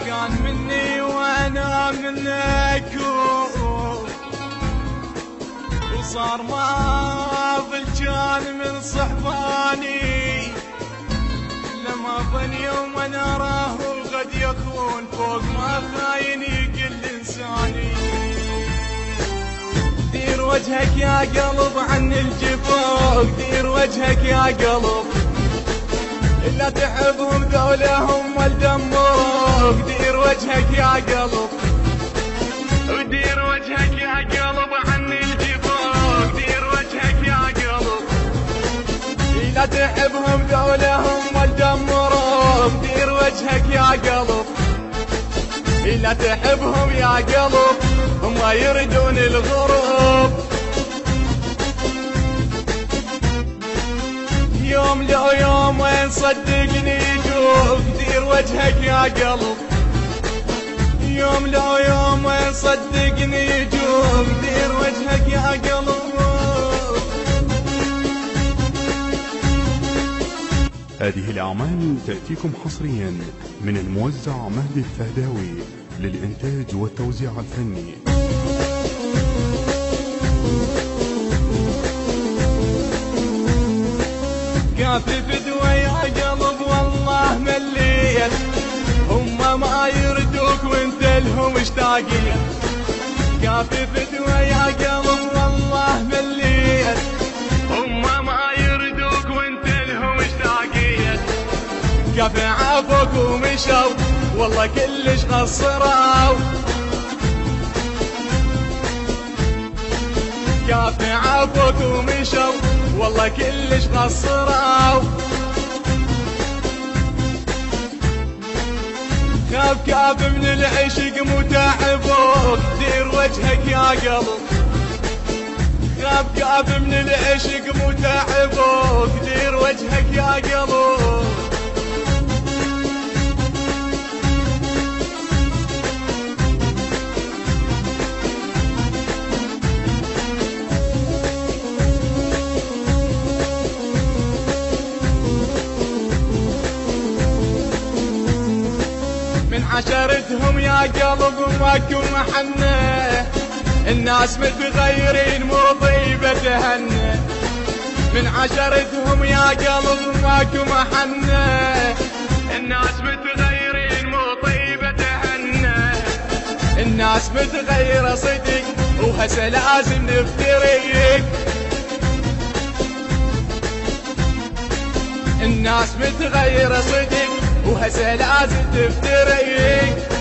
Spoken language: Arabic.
كان مني وانا منك وصار ما ظل كان من صحباني لما ظن يوم انا اراه وغد يكون فوق ما خايني كل انساني. دير وجهك يا قلب عن الجفوق، دير وجهك يا قلب، لا تحبهم ذولا هم الدموق. دير وجهك يا قلب، ودير وجهك يا قلب عن الجفوق، دير وجهك يا قلب، لا تحبهم ذولا هم الدموق. دير وجهك يا قلب، لا تحبهم يا قلب، هم يردون الغروب. يوم لو يوم وين صدقني يجوك. دير وجهك يا قلب، يوم لو يوم وين صدقني يجوك. دير وجهك يا قلب. هذه الأعمال تأتيكم حصريا من الموزع مهدي الفهداوي للإنتاج والتوزيع الفني. كافي فدوى يا قلب والله مليت، هم ما يردوك وانت لهم اشتاقين. كافي فدوى يا قلب والله مليت، هم ما يردوك وانت لهم اشتاقين. كافي عافوك ومشوا والله كلش قصروا. كافي عافوك ومشوا والله كلش قصروا. خاف كاف من العشق متعبوك. دير وجهك يا قلب، خاف كاف من العشق متعبوك. دير وجهك يا قلب. من عشرتهم يا قلب ماكو محنة، الناس متغيرين مو طيبة تهنى. من عشرتهم يا قلب ماكو محنة، الناس متغيرين مو طيبة تهنى. الناس متغيرة صدق وهسه لازم نفترق. الناس متغيرة صدق وهسه لازم تفترق.